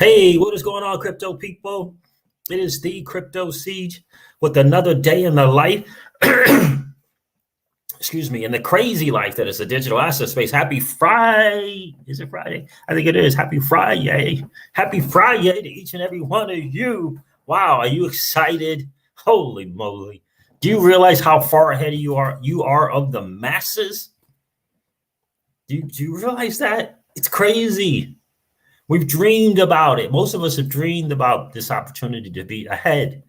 Hey, what is going on, crypto people? It is the Crypto Siege with another day in the life, excuse me, in the crazy life that is the digital asset space. Happy Friday. Is it Friday? I think it is. Happy Friday. Happy Friday to each and every one of you. Wow, are you excited? Holy moly. Do you realize how far ahead you are of the masses? Do you realize that? It's crazy. We've dreamed about it. Most of us have dreamed about this opportunity to be ahead,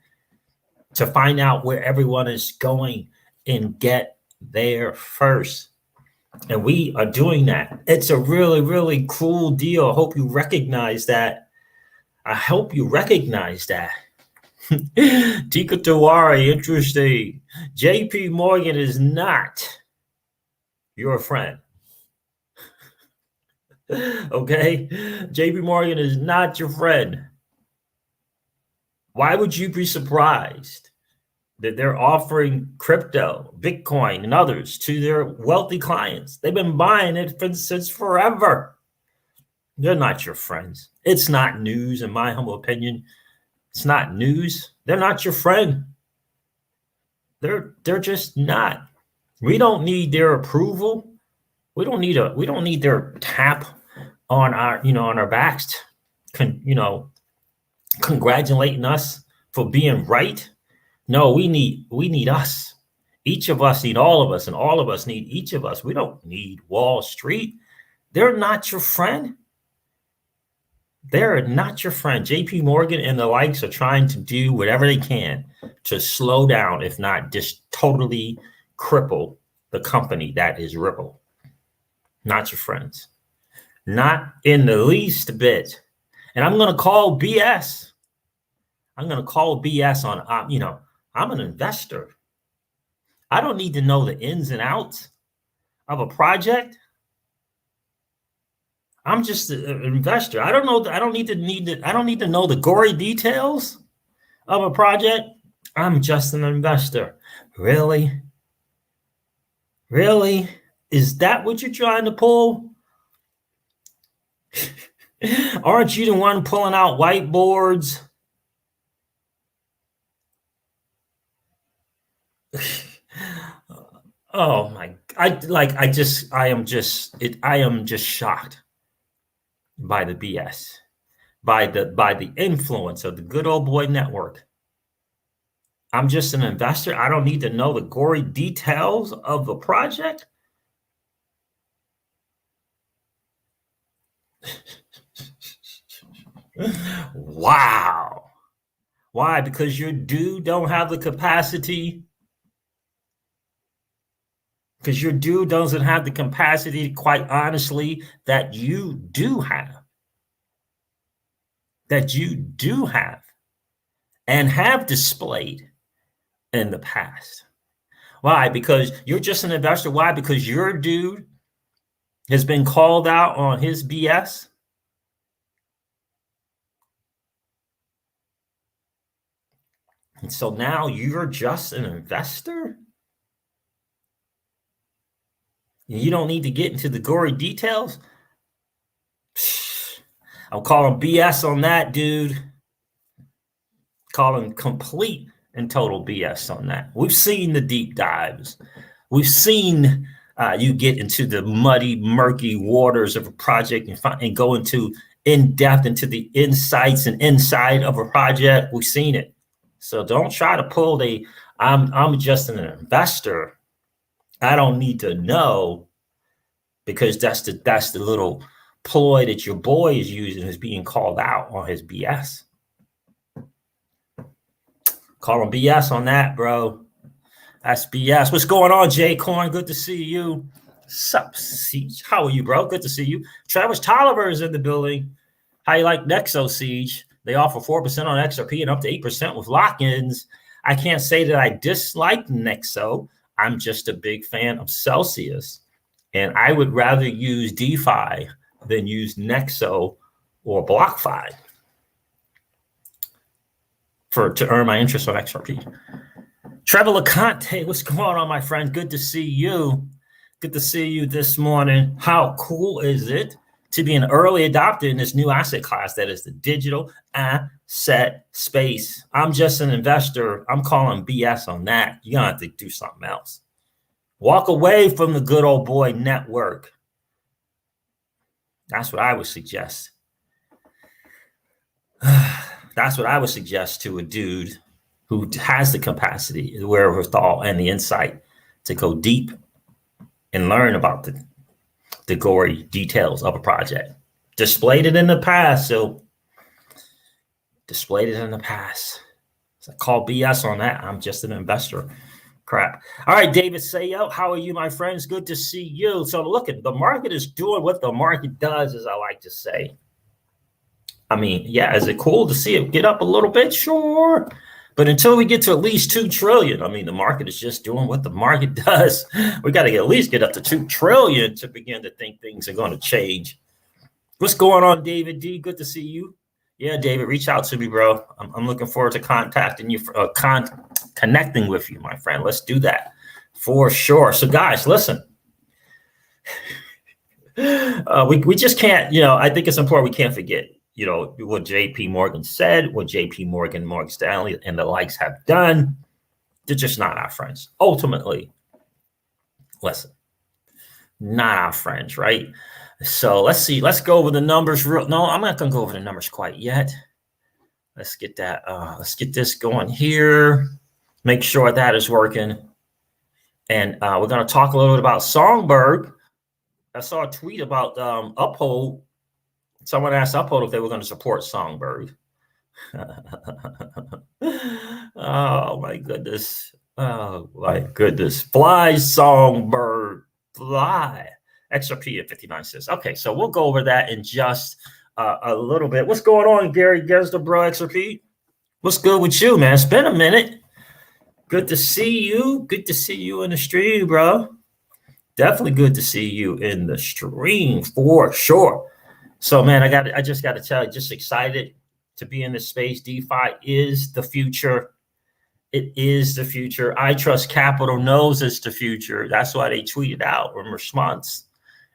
to find out where everyone is going and get there first. And we are doing that. It's a really, really cool deal. I hope you recognize that. Tika Tawari, interesting. JP Morgan is not your friend. Okay, JP Morgan is not your friend. Why would you be surprised that they're offering crypto, Bitcoin, and others to their wealthy clients? They've been buying it since forever. They're not your friends. It's not news, in my humble opinion. It's not news. They're not your friend. They're just not. We don't need their approval. We don't need their tap on our, on our backs, congratulating us for being right. No, we need us. Each of us need all of us, and all of us need each of us. We don't need Wall Street. They're not your friend. They're not your friend. JP Morgan and the likes are trying to do whatever they can to slow down, if not just totally cripple the company that is Ripple. Not your friends. Not in the least bit. And I'm going to call BS. I'm going to call BS on, I'm an investor. I don't need to know the ins and outs of a project. I'm just an investor. I don't know. I don't need to know the gory details of a project. I'm just an investor. Really? Really? Is that what you're trying to pull? Aren't you the one pulling out whiteboards? Oh my! I am just shocked by the BS, by the influence of the good old boy network. I'm just an investor. I don't need to know the gory details of the project. Wow. Why? Because your dude don't have the capacity. Because your dude doesn't have the capacity, quite honestly, that you do have. That you do have and have displayed in the past. Why? Because you're just an investor. Why? Because your dude has been called out on his BS. And so now you're just an investor? You don't need to get into the gory details? I'm calling BS on that, dude. Calling complete and total BS on that. We've seen the deep dives. We've seen you get into the muddy, murky waters of a project and go into in-depth into the insights and inside of a project. We've seen it. So don't try to pull I'm just an investor. I don't need to know, because that's the little ploy that your boy is using, is being called out on his BS. Call him BS on that, bro. That's BS. What's going on, Jay Coin? Good to see you. Sup, Siege? How are you, bro? Good to see you. Travis Tolliver is in the building. How you like Nexo, Siege? They offer 4% on XRP and up to 8% with lock-ins. I can't say that I dislike Nexo. I'm just a big fan of Celsius. And I would rather use DeFi than use Nexo or BlockFi to earn my interest on XRP. Trevor LeConte, what's going on, my friend? Good to see you. Good to see you this morning. How cool is it to be an early adopter in this new asset class that is the digital asset space. I'm just an investor. I'm calling BS on that. You're going to have to do something else. Walk away from the good old boy network. That's what I would suggest. That's what I would suggest to a dude who has the capacity, the wherewithal, and the insight to go deep and learn about the gory details of a project. Displayed it in the past, so displayed it in the past. So I call BS on that. I'm just an investor. Crap. All right, David Sayo, how are you, my friends? Good to see you. So look, at the market is doing what the market does, as I like to say. I mean, yeah, is it cool to see it get up a little bit? Sure. But until we get to at least 2 trillion, I mean, the market is just doing what the market does. We got to at least get up to 2 trillion to begin to think things are going to change. What's going on, David D? Good to see you. Yeah, David, reach out to me, bro. I'm looking forward to contacting you, connecting with you, my friend. Let's do that for sure. So, guys, listen. We just can't, I think it's important we can't forget, what JP Morgan said, what JP Morgan, Morgan Stanley, and the likes have done. They're just not our friends. Ultimately, listen, not our friends, right? So let's see. Let's go over the numbers. No, I'm not going to go over the numbers quite yet. Let's get that. Let's get this going here. Make sure that is working. And we're going to talk a little bit about Songbird. I saw a tweet about Uphold. Someone asked Uphold if they were going to support Songbird. Oh, my goodness. Oh, my goodness. Fly, Songbird. Fly. XRP at 59 cents. Okay, so we'll go over that in just a little bit. What's going on, Gary Gesler, bro, XRP? What's good with you, man? It's been a minute. Good to see you. Good to see you in the stream, bro. Definitely good to see you in the stream for sure. So, man, I just got to tell you, just excited to be in this space. DeFi is the future. It is the future. I Trust Capital knows it's the future. That's why they tweeted out in response,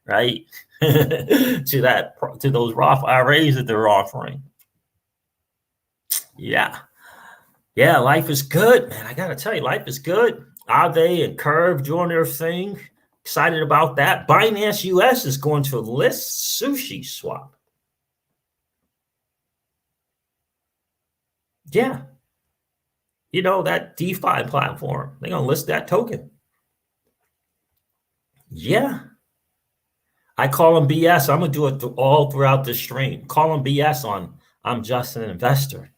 right, to those Roth IRAs that they're offering. Yeah, life is good, man. I got to tell you, life is good. Aave and Curve doing their thing. Excited about that. Binance US is going to list Sushi Swap. Yeah. That DeFi platform. They're going to list that token. Yeah. I call them BS. I'm going to do it all throughout the stream. Call them BS on I'm just an investor.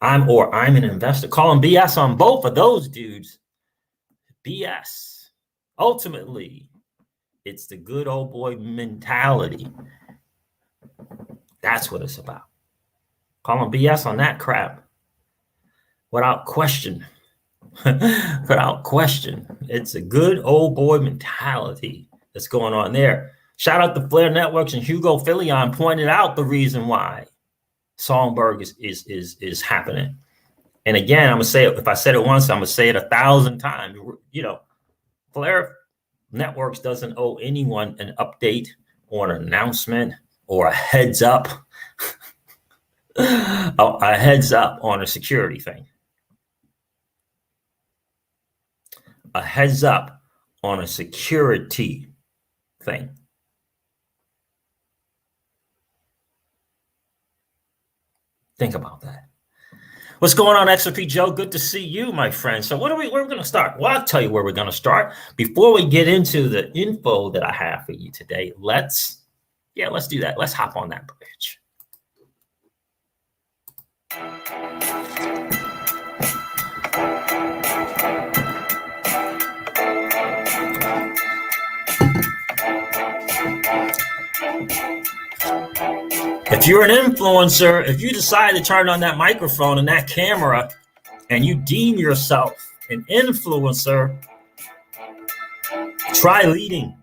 I'm an investor. Call them BS on both of those dudes. BS. Ultimately, it's the good old boy mentality. That's what it's about. Call them BS on that crap. Without question. Without question. It's a good old boy mentality that's going on there. Shout out to Flare Networks, and Hugo Filion pointed out the reason why Songbird is happening. And again, I'm going to say it. If I said it once, I'm going to say it 1,000 times. Flare Networks doesn't owe anyone an update or an announcement or a heads up. A heads up on a security thing. A heads up on a security thing. Think about that. What's going on, XRP Joe? Good to see you, my friend. So where are we going to start? Well, I'll tell you where we're going to start. Before we get into the info that I have for you today, let's do that. Let's hop on that bridge. If you're an influencer, if you decide to turn on that microphone and that camera and you deem yourself an influencer, try leading.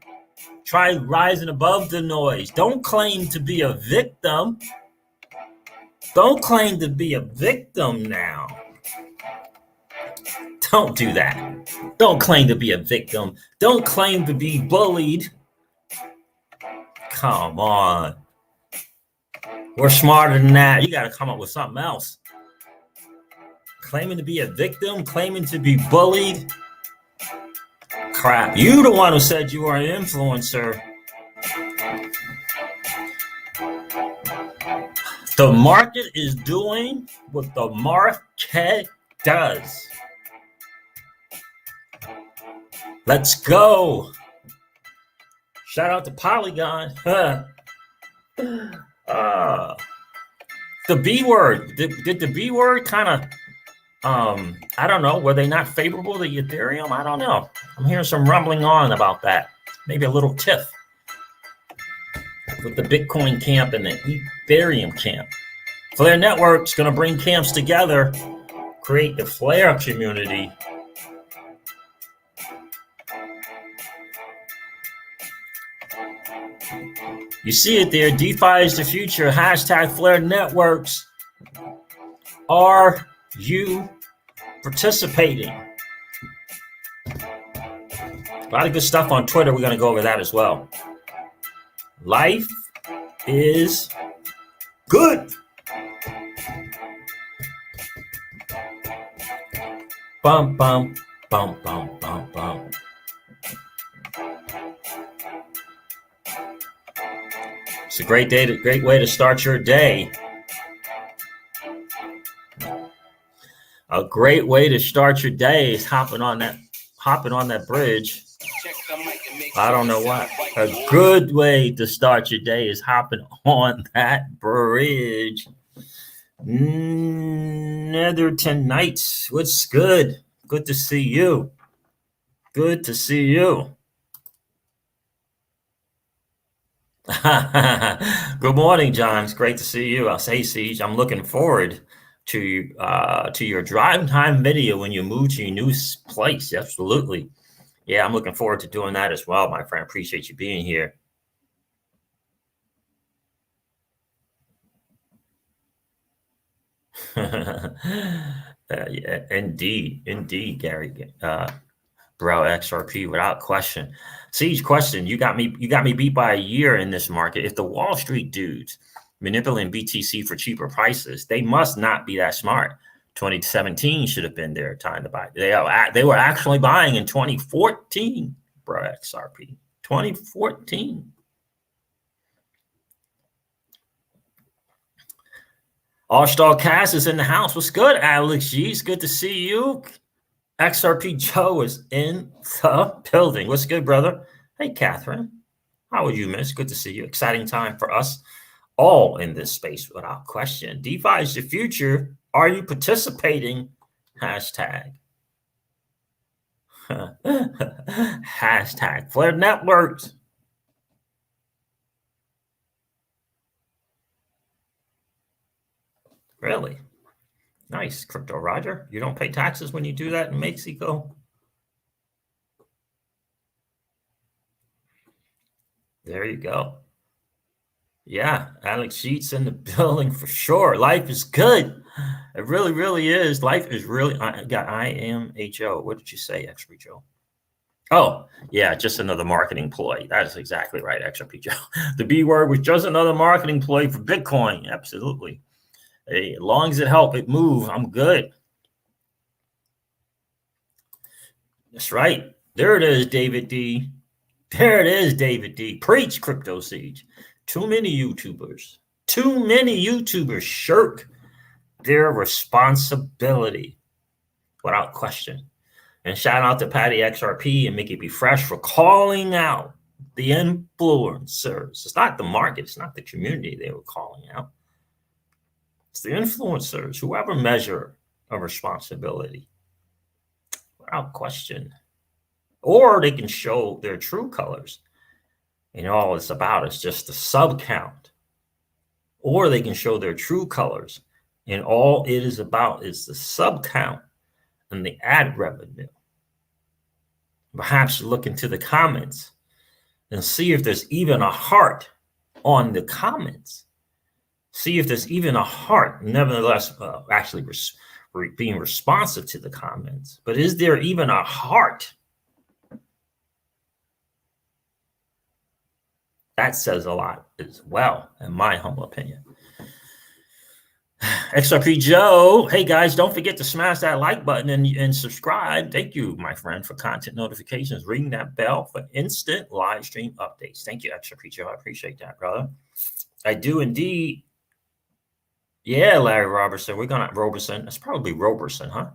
Try rising above the noise. Don't claim to be a victim. Don't claim to be a victim now. Don't do that. Don't claim to be a victim. Don't claim to be bullied. Come on. We're smarter than that. You got to come up with something else. Claiming to be a victim, claiming to be bullied. Crap. You the one who said you were an influencer. The market is doing what the market does. Let's go. Shout out to Polygon. The B word. Did the B word kind of, I don't know, were they not favorable to Ethereum? I don't know. I'm hearing some rumbling on about that. Maybe a little tiff with the Bitcoin camp and the Ethereum camp. Flare Network's going to bring camps together, create the Flare community. You see it there. DeFi is the future. Hashtag Flare Networks. Are you participating? A lot of good stuff on Twitter. We're going to go over that as well. Life is good. Bum, bum, bum, bum, bum, bum. It's a great way to start your day. A great way to start your day is hopping on that bridge. I don't know why. A good way to start your day is hopping on that bridge. Netherton Knights, what's good? Good to see you. Good to see you. Good morning, John. It's great to see you. I'll say, Siege, I'm looking forward to your drive time video when you move to your new place. Absolutely. Yeah, I'm looking forward to doing that as well, my friend. Appreciate you being here. Yeah, indeed, Gary. Bro, XRP without question. Siege, question. You got me beat by a year in this market. If the Wall Street dudes manipulating BTC for cheaper prices, they must not be that smart. 2017 should have been their time to buy. They were actually buying in 2014, bro. XRP 2014. All-Star Cast is in the house. What's good, Alex G? It's good to see you. XRP Joe is in the building. What's good, brother? Hey, Catherine. How are you, miss? Good to see you. Exciting time for us all in this space without question. DeFi is the future. Are you participating? Hashtag. Hashtag Flare Networks. Really? Nice, Crypto Roger. You don't pay taxes when you do that in Mexico? There you go. Yeah, Alex Sheets in the building for sure. Life is good. It really, really is. Life is really. I got IMHO. What did you say, XP Joe? Oh, yeah, just another marketing ploy. That is exactly right, XP Joe. The B word was just another marketing ploy for Bitcoin. Absolutely. Hey, as long as it helps it move, I'm good. That's right. There it is, David D. There it is, David D. Preach, Crypto Siege. Too many YouTubers shirk their responsibility without question. And shout out to Patty XRP and Mickey B. Fresh for calling out the influencers. It's not the market. It's not the community they were calling out. It's the influencers who have a measure of responsibility without question. Or they can show their true colors. And all it's about is just the sub count. Or they can show their true colors. And all it is about is the sub count and the ad revenue. Perhaps look into the comments and see if there's even a heart on the comments. See if there's even a heart, nevertheless, actually being responsive to the comments. But is there even a heart? That says a lot as well, in my humble opinion. XRP Joe, hey guys, don't forget to smash that like button and subscribe. Thank you, my friend, for content notifications. Ring that bell for instant live stream updates. Thank you, XRP Joe. I appreciate that, brother. I do indeed. Yeah, Larry Robertson. We're gonna Robertson. That's probably Robertson, huh?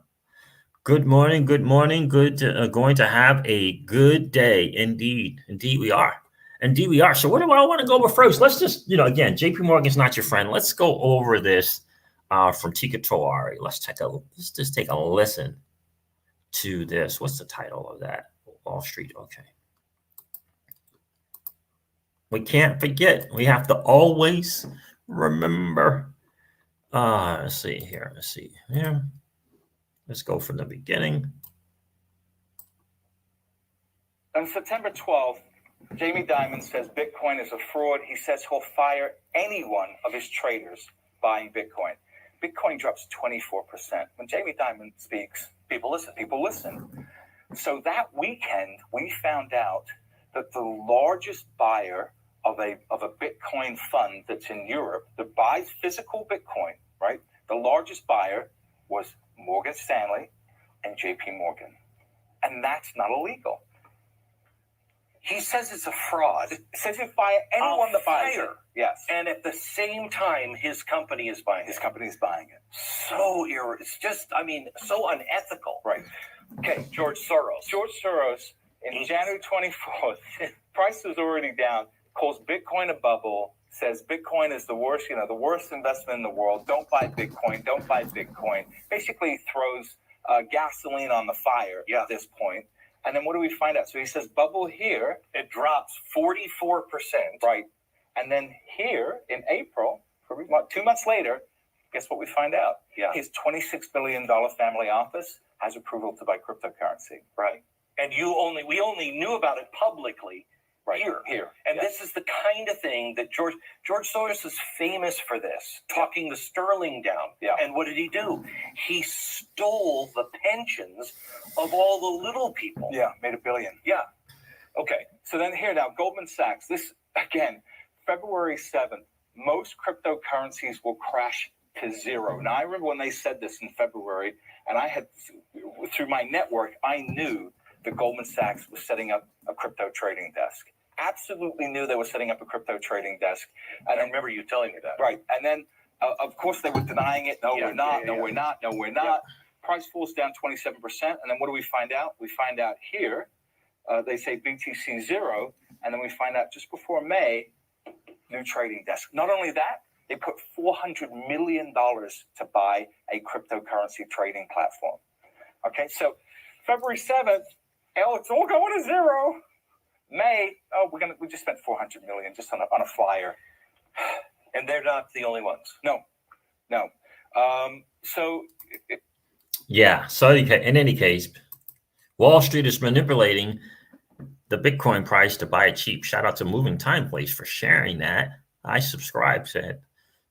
Good morning. Good morning. Good. Going to have a good day. Indeed. Indeed, we are. Indeed, we are. So, what do I want to go over first? Let's just, again, JP Morgan's not your friend. Let's go over this from Tika Toari. Let's just take a listen to this. What's the title of that? Wall Street. Okay. We can't forget. We have to always remember. Let's see here. Let's see here. Let's go from the beginning. On September 12th, Jamie Dimon says Bitcoin is a fraud. He says he'll fire any one of his traders buying Bitcoin. Bitcoin drops 24%. When Jamie Dimon speaks, people listen. So that weekend, we found out that the largest buyer of a Bitcoin fund that's in Europe that buys physical Bitcoin, right? The largest buyer was Morgan Stanley and JP Morgan. And that's not illegal. He says it's a fraud. He says he'll fire anyone that buys it. Yes. And at the same time, his company is buying it. His company is buying it. It's just, so unethical. Right. Okay, George Soros, in January 24th, price was already down, calls Bitcoin a bubble, says Bitcoin is the worst, the worst investment in the world. Don't buy Bitcoin. Don't buy Bitcoin. Basically throws gasoline on the fire at this point. And then what do we find out? So he says bubble here. It drops 44%. Right. And then here in April, 2 months later, guess what we find out? Yeah. His $26 billion family office has approval to buy cryptocurrency. Right. And we only knew about it publicly here. And this is the kind of thing that George Soros is famous for this, talking the sterling down. Yeah. And what did he do? He stole the pensions of all the little people. Yeah, made $1 billion. Yeah. Okay. So then here now, Goldman Sachs, this again, February 7th, most cryptocurrencies will crash to zero. Now I remember when they said this in February, and I had, through my network, I knew that Goldman Sachs was setting up a crypto trading desk. Absolutely knew they were setting up a crypto trading desk. And I remember you telling me that. Right. And then, of course, they were denying it. No, we're not. No, we're not. No, we're not. Yeah. Price falls down 27%. And then what do we find out? We find out here, they say BTC 0. And then we find out just before May, new trading desk. Not only that, they put $400 million to buy a cryptocurrency trading platform. Okay, so February 7th, it's all going to zero. May, we just spent $400 million just on a flyer. And they're not the only ones. No. So in any case, Wall Street is manipulating the Bitcoin price to buy it cheap. Shout out to Moving Time Place for sharing that. I subscribe to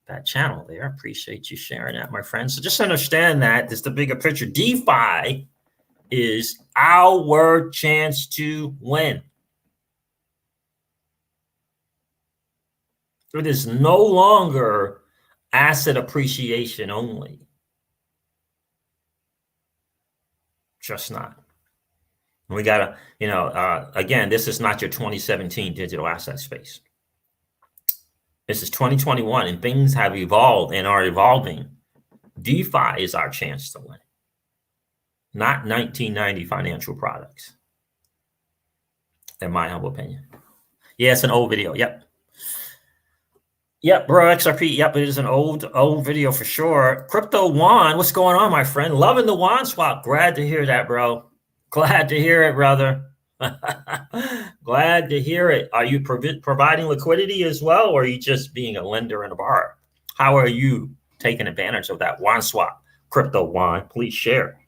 that channel there. I appreciate you sharing that, my friends. So just understand that this is the bigger picture. DeFi is our chance to win. It is no longer asset appreciation only. Just not. We got to, again, this is not your 2017 digital asset space. This is 2021 and things have evolved and are evolving. DeFi is our chance to win, not 1990 financial products, in my humble opinion. Yeah, it's an old video. Yep, bro, XRP. Yep, it is an old video for sure. Crypto Juan, what's going on, my friend? Loving the Juan swap. Glad to hear that, bro. Glad to hear it, brother. Glad to hear it. Are you providing liquidity as well, or are you just being a lender and a borrower? How are you taking advantage of that Juan swap? Crypto Juan, please share.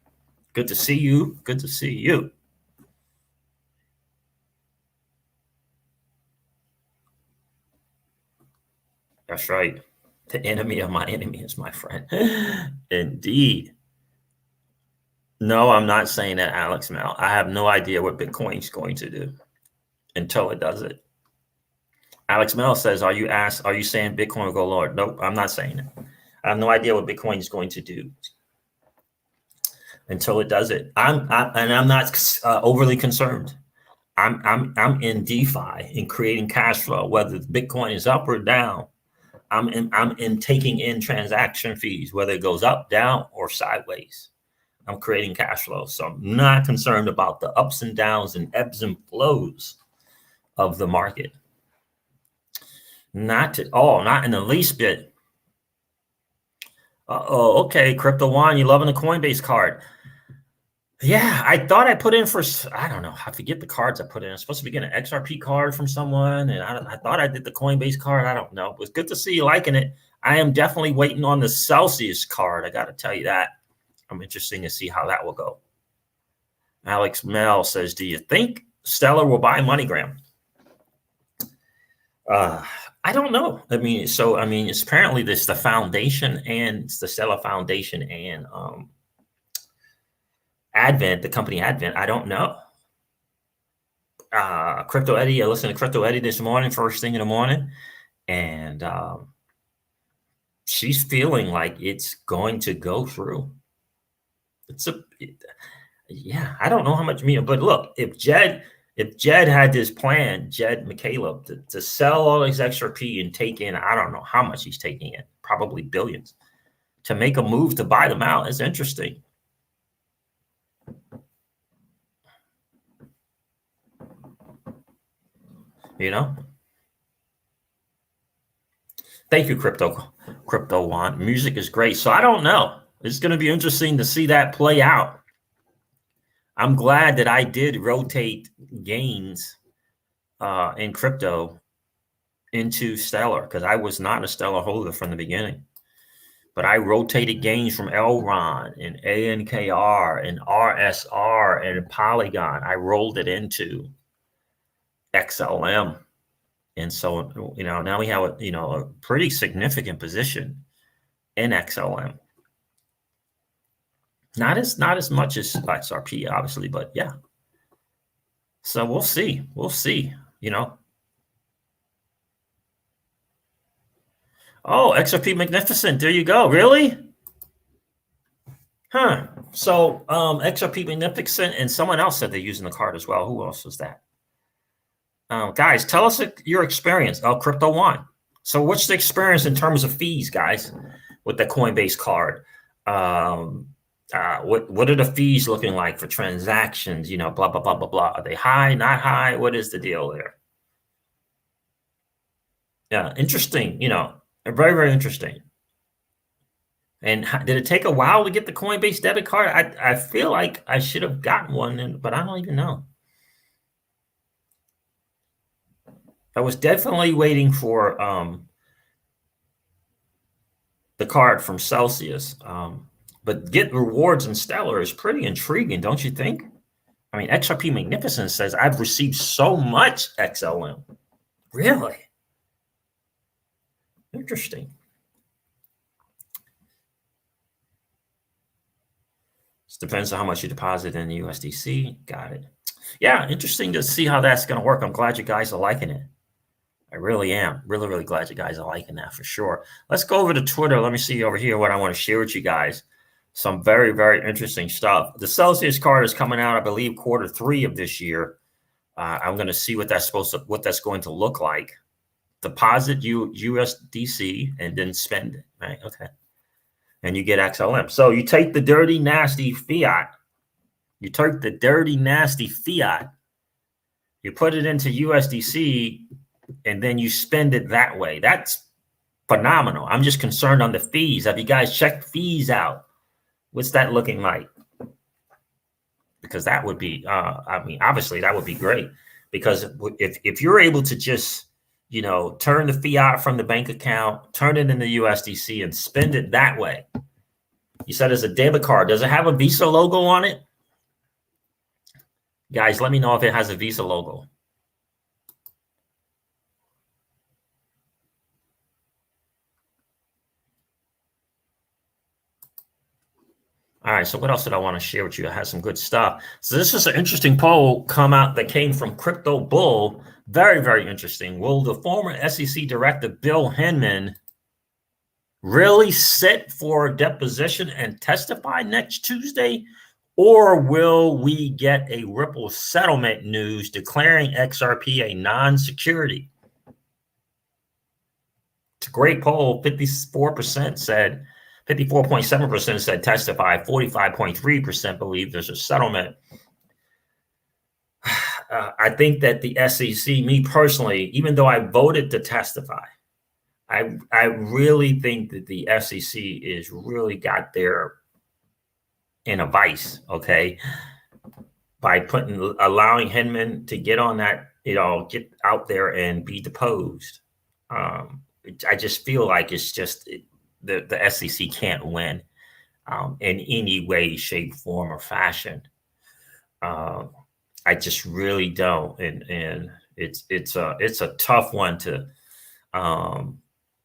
Good to see you. Good to see you. That's right. The enemy of my enemy is my friend. Indeed. No, I'm not saying that, Alex Mel. I have no idea what Bitcoin's going to do until it does it. Alex Mel says, are you saying Bitcoin will go lower? Nope, I'm not saying it. I have no idea what Bitcoin is going to do until it does it. I'm not overly concerned. I'm in DeFi in creating cash flow, whether Bitcoin is up or down. I'm in taking in transaction fees, whether it goes up, down, or sideways. I'm creating cash flow, so I'm not concerned about the ups and downs and ebbs and flows of the market. Not at all, not in the least bit. Oh, okay, Crypto One, you loving the Coinbase card? Yeah, I thought I put in for, I don't know, I forget the cards I put in. I'm supposed to be getting an XRP card from someone, and I thought I did the Coinbase card. I don't know. It was good to see you liking it. I am definitely waiting on the Celsius card. I got to tell you that. I'm interested to see how that will go. Alex Mel says, do you think Stellar will buy MoneyGram? I don't know. I mean, it's apparently this the foundation and it's the Stellar Foundation and Advent, the company Advent. I don't know. Crypto Eddie, I listened to Crypto Eddie this morning, first thing in the morning, and she's feeling like it's going to go through. Yeah, I don't know how much but look, if Jed had this plan, Jed McCaleb, to sell all his XRP and take in, I don't know how much he's taking in, probably billions, to make a move to buy them out is interesting. You know? Thank you, Crypto One. Music is great. So I don't know. It's going to be interesting to see that play out. I'm glad that I did rotate gains in crypto into Stellar because I was not a Stellar holder from the beginning. But I rotated gains from Elron and ANKR and RSR and Polygon. I rolled it into XLM. And so, now we have a pretty significant position in XLM. Not as much as XRP, obviously, but yeah. So we'll see. Oh, XRP Magnificent. There you go. Really? Huh. So XRP Magnificent and someone else said they're using the card as well. Who else was that? Guys, tell us your experience. Oh, Crypto One. So what's the experience in terms of fees, guys, with the Coinbase card? What are the fees looking like for transactions? Blah, blah, blah, blah, blah. Are they high, not high? What is the deal there? Yeah, interesting, very, very interesting. And did it take a while to get the Coinbase debit card? I feel like I should have gotten one, but I don't even know. I was definitely waiting for the card from Celsius. But get rewards in Stellar is pretty intriguing, don't you think? I mean, XRP Magnificent says, I've received so much XLM. Really? Interesting. This depends on how much you deposit in USDC. Got it. Yeah, interesting to see how that's going to work. I'm glad you guys are liking it. I really am. Really, really glad you guys are liking that for sure. Let's go over to Twitter. Let me see over here what I want to share with you guys. Some very, very interesting stuff. The Celsius card is coming out, I believe, Q3 of this year. I'm going to see what that's going to look like. Deposit USDC and then spend it. Right? Okay. And you get XLM. So you take the dirty, nasty fiat. You take the dirty, nasty fiat. You put it into USDC, and then you spend it that way. That's phenomenal. I'm just concerned on the fees. Have you guys checked fees out? What's that looking like? Because that would be, obviously that would be great. Because if you're able to just, turn the fiat from the bank account, turn it into USDC and spend it that way. You said it's a debit card. Does it have a Visa logo on it? Guys, let me know if it has a Visa logo. All right, so what else did I want to share with you? I had some good stuff. So this is an interesting poll come out that came from Crypto Bull. Very, very interesting. Will the former SEC director Bill Hinman really sit for a deposition and testify next Tuesday? Or will we get a Ripple settlement news declaring XRP a non-security? It's a great poll. 54% said, 54.7% said testify, 45.3% believe there's a settlement. I think that the SEC, me personally, even though I voted to testify, I really think that the SEC is really got their in a vice, okay, by allowing Hinman to get on that, get out there and be deposed. I just feel like it's just the SEC can't win in any way, shape, form, or fashion. I just really don't, and it's a tough one to.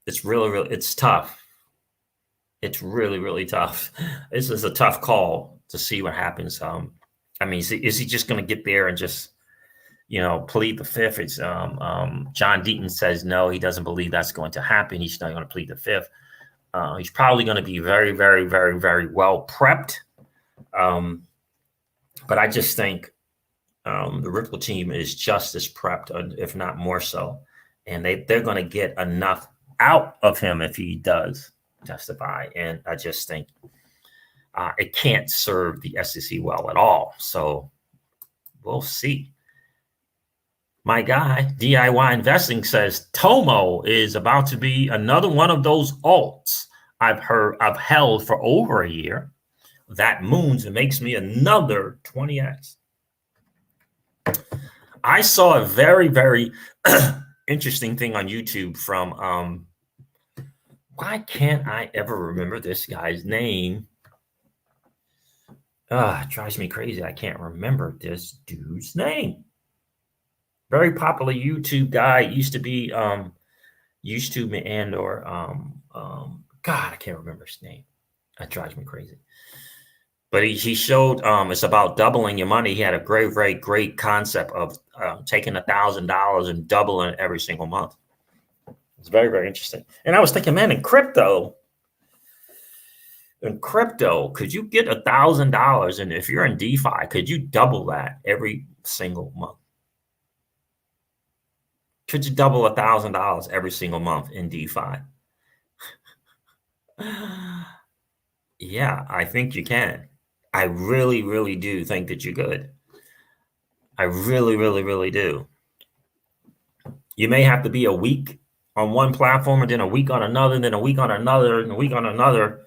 It's really it's tough. It's really tough. This is a tough call to see what happens. I mean, is he just going to get there and just, plead the fifth? It's John Deaton says no, he doesn't believe that's going to happen. He's not going to plead the fifth. He's probably going to be very well prepped. But I just think the Ripple team is just as prepped, if not more so, and they're going to get enough out of him if he does testify. And I just think it can't serve the SEC well at all. So we'll see. My guy, DIY Investing, says Tomo is about to be another one of those alts I've held for over a year. That moons and makes me another 20x. I saw a very interesting thing on YouTube from why can't I ever remember this guy's name? It drives me crazy. I can't remember this dude's name. Very popular YouTube guy. Used to be YouTube and or God, I can't remember his name. That drives me crazy. But he showed it's about doubling your money. He had a very great concept of taking $1,000 and doubling it every single month. It's very interesting. And I was thinking, man, in crypto, could you get $1,000? And if you're in DeFi, could you double that every single month? Could you double $1,000 every single month in DeFi? Yeah, I think you can. I really do think that you could. I really do. You may have to be a week on one platform and then a week on another, and then a week on another, and a week on another.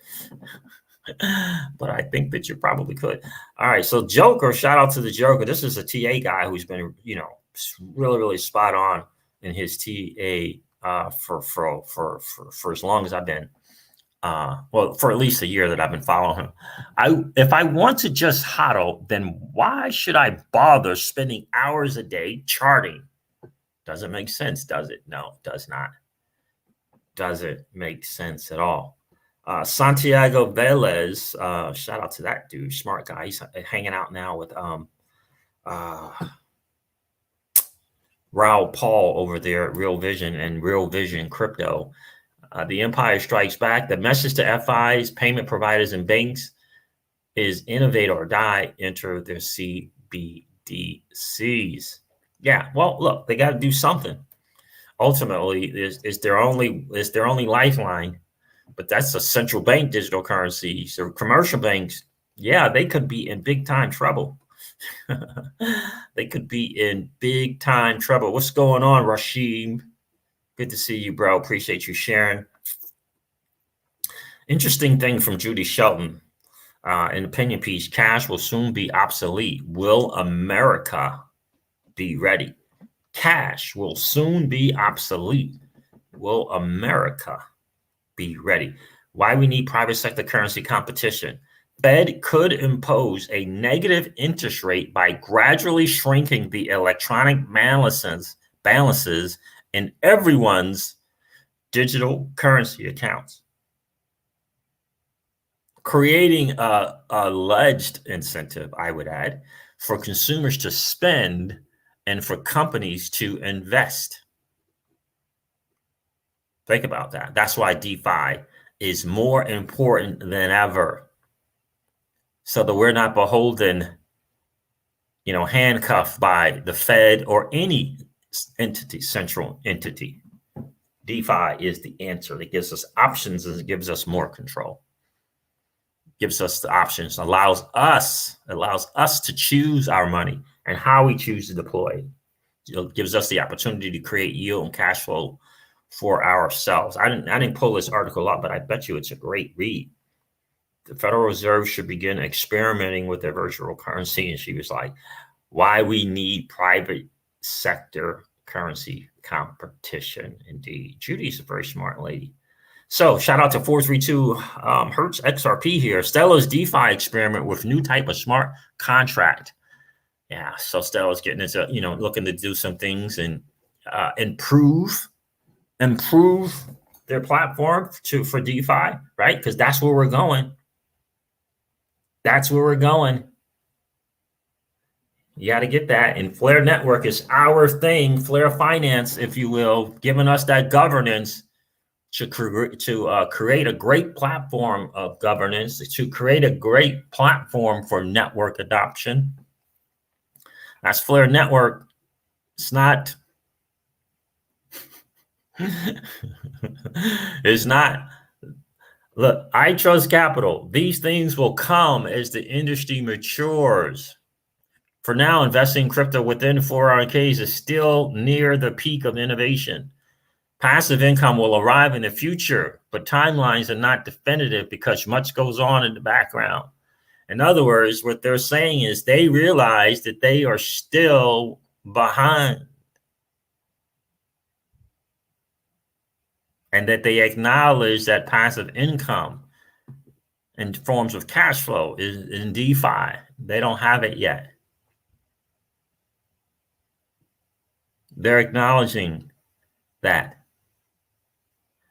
But I think that you probably could. All right, so Joker, shout out to the Joker. This is a TA guy who's been, really spot on in his TA for as long as I've been. For at least a year that I've been following him. If I want to just hodl, then why should I bother spending hours a day charting? Doesn't make sense, does it? No, it does not. Doesn't make sense at all. Santiago Velez, shout out to that dude, smart guy. He's hanging out now with Raul Paul over there at Real Vision and Real Vision Crypto. The empire strikes back. The message to FIs, payment providers, and banks is innovate or die. Enter their CBDCs. Yeah, well, look, they got to do something. Ultimately, it's their only lifeline. But that's a central bank digital currency. So commercial banks, yeah, they could be in big time trouble. They could be in big time trouble. What's going on, Rashim? Good to see you, bro. Appreciate you sharing. Interesting thing from Judy Shelton. An opinion piece, cash will soon be obsolete. Will America be ready? Cash will soon be obsolete. Will America be ready? Why we need private sector currency competition. Fed could impose a negative interest rate by gradually shrinking the electronic balances in everyone's digital currency accounts. creating a alleged incentive, I would add, for consumers to spend and for companies to invest. Think about that. That's why DeFi is more important than ever, so that we're not beholden, handcuffed by the Fed or any entity, central entity. DeFi is the answer. It gives us options and it gives us more control. Gives us the options, allows us to choose our money and how we choose to deploy it. It gives us the opportunity to create yield and cash flow for ourselves. I didn't pull this article up, but I bet you it's a great read. The Federal Reserve should begin experimenting with their virtual currency. And she was like, why we need private sector currency competition. Indeed. Judy's a very smart lady. So shout out to 432 Hertz XRP here. Stella's DeFi experiment with new type of smart contract. Yeah, so Stella's getting into, looking to do some things and improve their platform for DeFi, right? Because that's where we're going. That's where we're going. You got to get that. And Flare Network is our thing, Flare Finance, if you will, giving us that governance to create a great platform of governance, to create a great platform for network adoption. That's Flare Network. It's not. It's not. Look, I trust capital. These things will come as the industry matures. For now, investing in crypto within 401ks is still near the peak of innovation. Passive income will arrive in the future, but timelines are not definitive because much goes on in the background. In other words, what they're saying is they realize that they are still behind and that they acknowledge that passive income in forms of cash flow is in DeFi. They don't have it yet. They're acknowledging that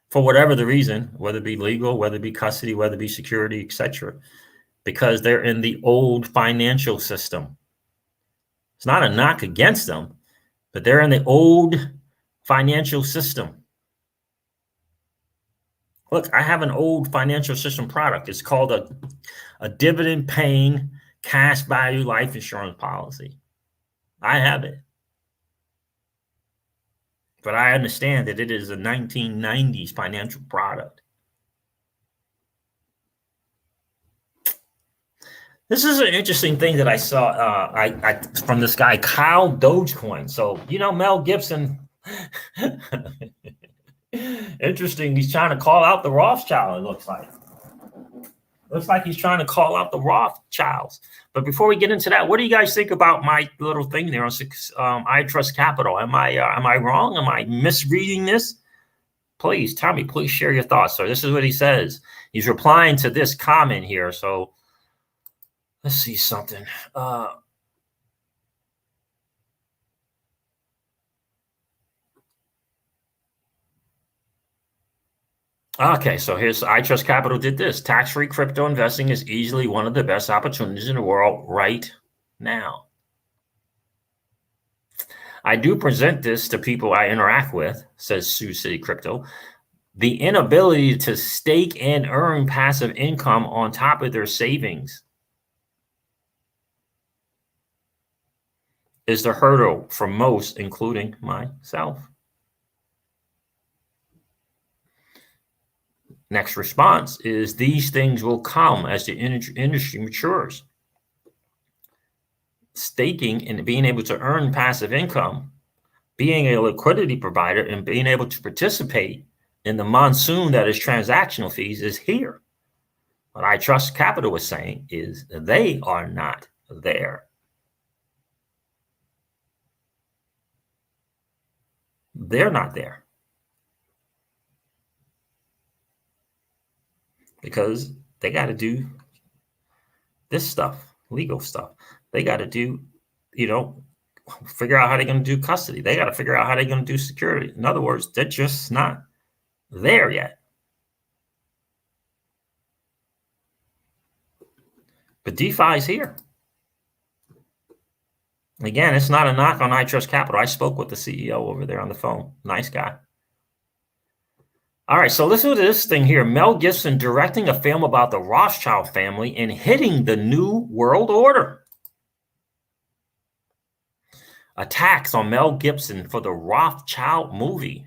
for whatever the reason, whether it be legal, whether it be custody, whether it be security, etc., because they're in the old financial system. It's not a knock against them, but they're in the old financial system. Look, I have an old financial system product. It's called a dividend-paying cash value life insurance policy. I have it. But I understand that it is a 1990s financial product. This is an interesting thing that I saw from this guy, Kyle Dogecoin. So, Mel Gibson, interesting. He's trying to call out the Rothschild, it looks like. Looks like he's trying to call out the Rothschilds. But before we get into that, what do you guys think about my little thing there on I Trust Capital? Am I wrong? Am I misreading this? Please tell me. Please share your thoughts. So this is what he says. He's replying to this comment here. So let's see something. Okay, so here's I Trust Capital did this. Tax-free crypto investing is easily one of the best opportunities in the world right now. I do present this to people I interact with, says Sioux City Crypto. The inability to stake and earn passive income on top of their savings is the hurdle for most, including myself. Next response is these things will come as the industry matures. Staking and being able to earn passive income, being a liquidity provider, and being able to participate in the monsoon that is transactional fees is here. What I Trust Capital is saying is they are not there. They're not there. Because they got to do this stuff, legal stuff. They got to do, figure out how they're going to do custody. They got to figure out how they're going to do security. In other words, they're just not there yet. But DeFi is here. Again, it's not a knock on iTrust Capital. I spoke with the CEO over there on the phone. Nice guy. All right, so listen to this thing here. Mel Gibson directing a film about the Rothschild family and hitting the New World Order. Attacks on Mel Gibson for the Rothschild movie.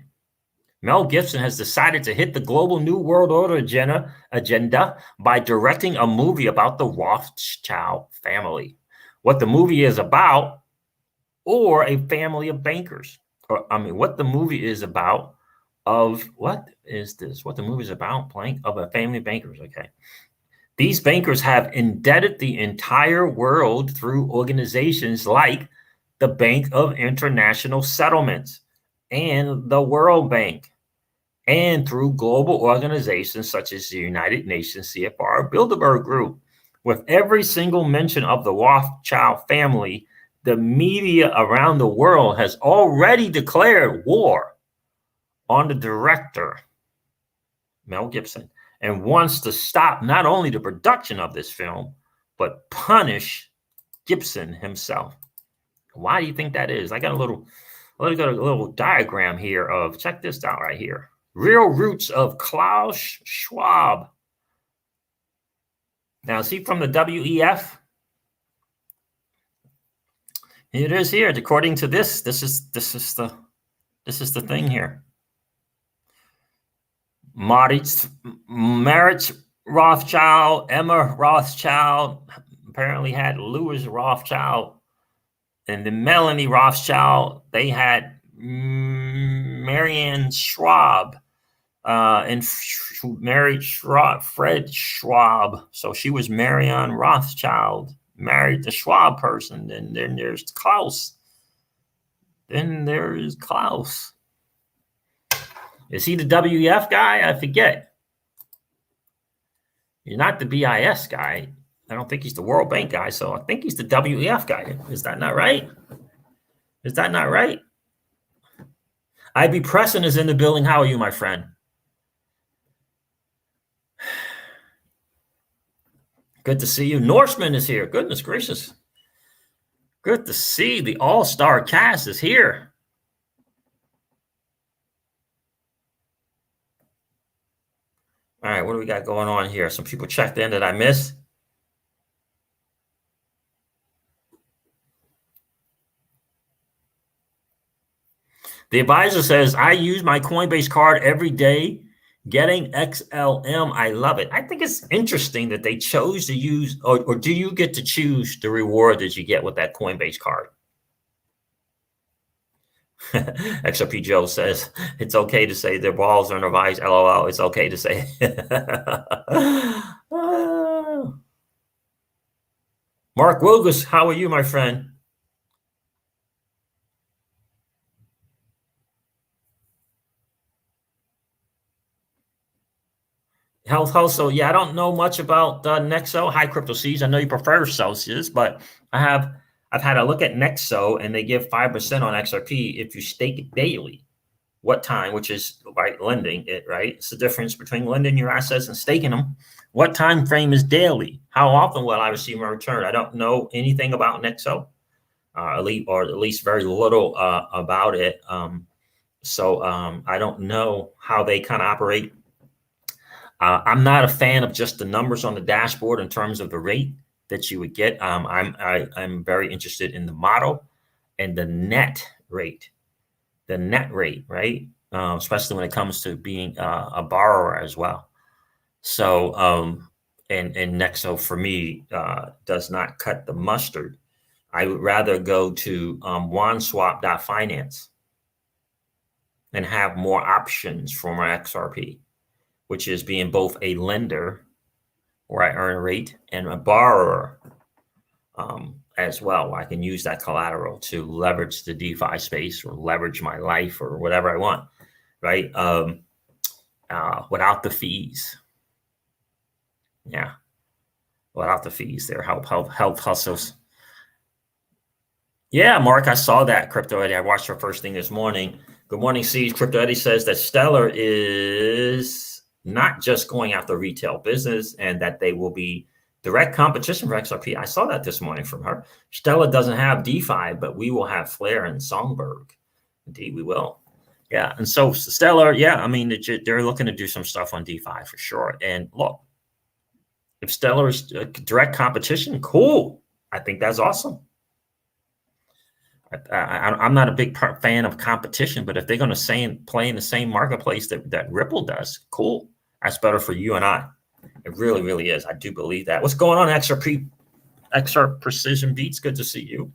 Mel Gibson has decided to hit the global New World Order agenda by directing a movie about the Rothschild family. What the movie is about, or a family of bankers. What the movie is about of, what is this? What the movie is about, of a family of bankers, okay. These bankers have indebted the entire world through organizations like the Bank of International Settlements and the World Bank, and through global organizations such as the United Nations, CFR, Bilderberg Group. With every single mention of the Rothschild family, the media around the world has already declared war on the director, Mel Gibson, and wants to stop not only the production of this film, but punish Gibson himself. Why do you think that is? I got a little diagram here of, check this out right here. Real roots of Klaus Schwab. Now, is he from the WEF? It is here. According to this, this is the thing here. Marit Rothschild, Emma Rothschild, apparently had Louis Rothschild, and then Melanie Rothschild. They had Marianne Schwab, and married Fred Schwab. So she was Marianne Rothschild, married the Schwab person. Then there's Klaus. Then there's Klaus. Is he the WEF guy? I forget. He's not the BIS guy. I don't think he's the World Bank guy. So I think he's the WEF guy. Is that not right? Is that not right? IB Preston is in the building. How are you, my friend? Good to see you. Norseman is here. Goodness gracious. Good to see the all-star cast is here. All right, what do we got going on here? Some people checked in that I missed. The advisor says, I use my Coinbase card every day, getting XLM. I love it. I think it's interesting that they chose to use, or do you get to choose the reward that you get with that Coinbase card? XRP Joe says, it's okay to say their balls are in a vice. LOL, it's okay to say. Mark Wilgus, how are you, my friend? Health. So yeah, I don't know much about Nexo. Hi, Crypto Seeds. I know you prefer Celsius, but I've had a look at Nexo, and they give 5% on XRP if you stake it daily. What time? Which is right, lending it, right? It's the difference between lending your assets and staking them. What time frame is daily? How often will I receive my return? I don't know anything about Nexo, at least very little about it. So I don't know how they kind of operate. I'm not a fan of just the numbers on the dashboard in terms of the rate that you would get. I'm very interested in the model and the net rate. The net rate, right? Especially when it comes to being a borrower as well. So, and Nexo for me does not cut the mustard. I would rather go to OneSwap.finance and have more options for my XRP, which is being both a lender where I earn a rate and a borrower as well. I can use that collateral to leverage the DeFi space or leverage my life or whatever I want, right? Without the fees. Yeah, without the fees there. Help hustles. Yeah, Mark, I saw that, Crypto Eddie. I watched her first thing this morning. Good morning, Siege. Crypto Eddie says that Stellar is not just going after retail business and that they will be Direct competition for XRP. I saw that this morning from her. Stella doesn't have DeFi, but we will have Flare and Songbird. Indeed, we will. Yeah, and so Stellar, yeah, I mean, they're looking to do some stuff on DeFi for sure. And look, if Stellar is direct competition, cool. I think that's awesome. I'm not a big fan of competition, but if they're going to play in the same marketplace that Ripple does, cool. That's better for you and I. It really, really is. I do believe that. What's going on, XRP? XR Precision Beats, good to see you.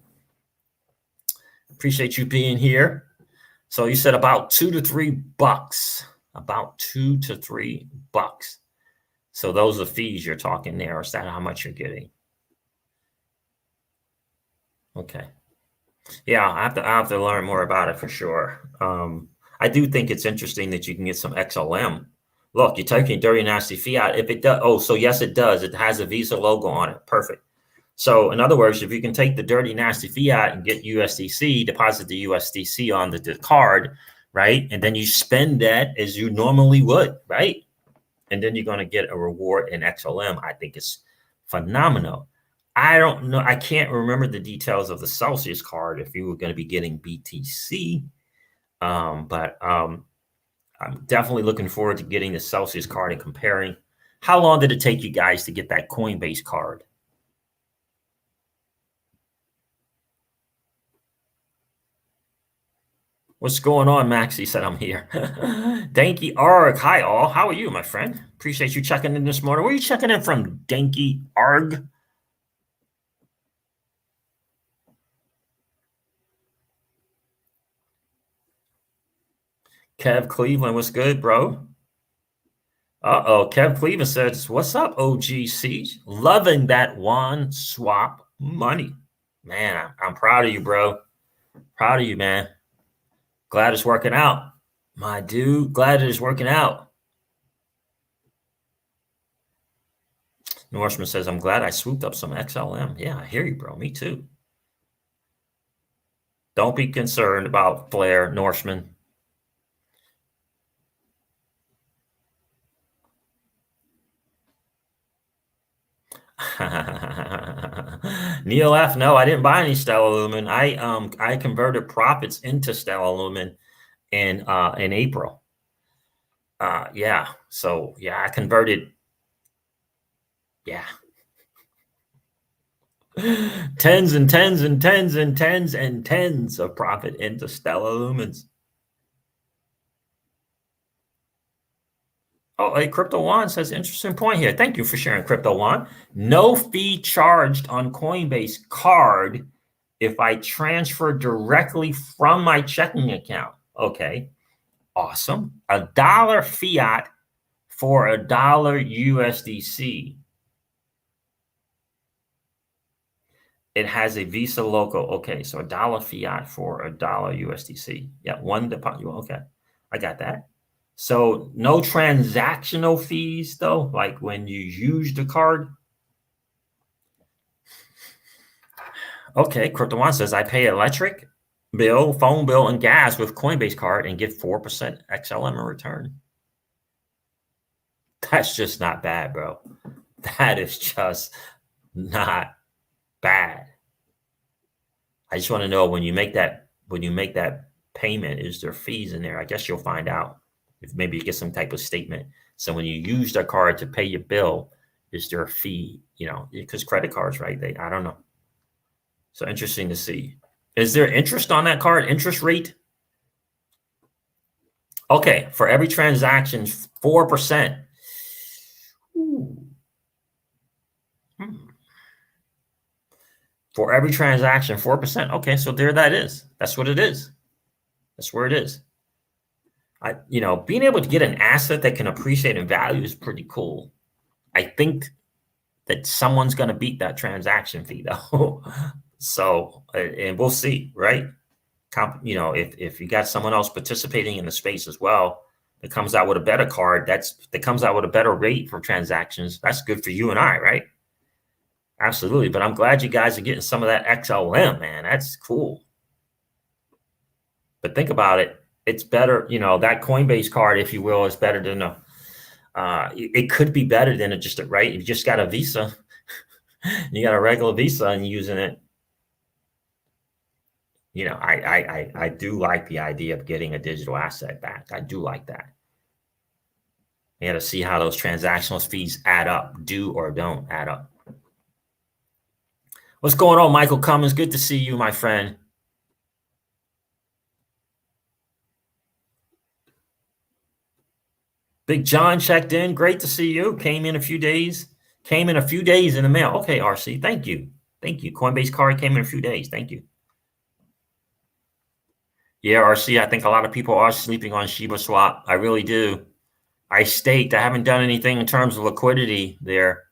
Appreciate you being here. So you said about $2 to $3, about $2 to $3. So those are the fees you're talking there. Is that how much you're getting? Okay. Yeah, I have to learn more about it for sure. I do think it's interesting that you can get some XLM. Look, you're taking dirty, nasty fiat. If it does, oh, so yes, it does. It has a Visa logo on it. Perfect. So in other words, if you can take the dirty, nasty fiat and get USDC, deposit the USDC on the card, right? And then you spend that as you normally would, right? And then you're going to get a reward in XLM. I think it's phenomenal. I don't know. I can't remember the details of the Celsius card if you were going to be getting BTC. But I'm definitely looking forward to getting the Celsius card and comparing. How long did it take you guys to get that Coinbase card? What's going on, Max? He said, I'm here. Danky Arg. Hi, all. How are you, my friend? Appreciate you checking in this morning. Where are you checking in from, Danky Arg? Kev Cleveland, what's good, bro? Kev Cleveland says, what's up, OGC? Loving that one swap money. Man, I'm proud of you, bro. Proud of you, man. Glad it's working out. My dude, glad it is working out. Norseman says, I'm glad I swooped up some XLM. Yeah, I hear you, bro. Me too. Don't be concerned about Flare, Norseman. Neil F. No, I didn't buy any Stellar Lumen. I converted profits into Stellar Lumen in April. Yeah. So yeah, I converted. Yeah. Tens and tens and tens and tens and tens of profit into Stellar Lumens. Oh, hey, Crypto One says, interesting point here. Thank you for sharing, Crypto One. No fee charged on Coinbase card if I transfer directly from my checking account. Okay, awesome. $1 fiat for $1 USDC. It has a Visa logo. Okay, so $1 fiat for $1 USDC. Yeah, one deposit. Okay, I got that. So no transactional fees though, like when you use the card. Okay, Crypto One says I pay electric bill, phone bill, and gas with Coinbase card and get 4% XLM in return. That's just not bad, bro. That is just not bad. I just want to know when you make that payment, is there fees in there? I guess you'll find out. If maybe you get some type of statement. So when you use the card to pay your bill, is there a fee? You know, because credit cards, right? I don't know. So interesting to see. Is there interest on that card? Interest rate? Okay, for every transaction, 4%. For every transaction, 4%. Okay, so there that is. That's what it is. That's where it is. Being able to get an asset that can appreciate in value is pretty cool. I think that someone's going to beat that transaction fee though. So, and we'll see, right? If you got someone else participating in the space as well, that comes out with a better card, that comes out with a better rate for transactions, that's good for you and I, right? Absolutely. But I'm glad you guys are getting some of that XLM, man. That's cool. But think about it. It's better, that Coinbase card, if you will, is better than it could be better than right? You just got a Visa. You got a regular Visa and using it. You know, I do like the idea of getting a digital asset back. I do like that. You got to see how those transactional fees add up, do or don't add up. What's going on, Michael Cummins? Good to see you, my friend. Big John checked in. Great to see you. Came in a few days in the mail. Okay, RC. Thank you. Thank you. Coinbase card came in a few days. Thank you. Yeah, RC, I think a lot of people are sleeping on Shiba Swap. I really do. I staked. I haven't done anything in terms of liquidity there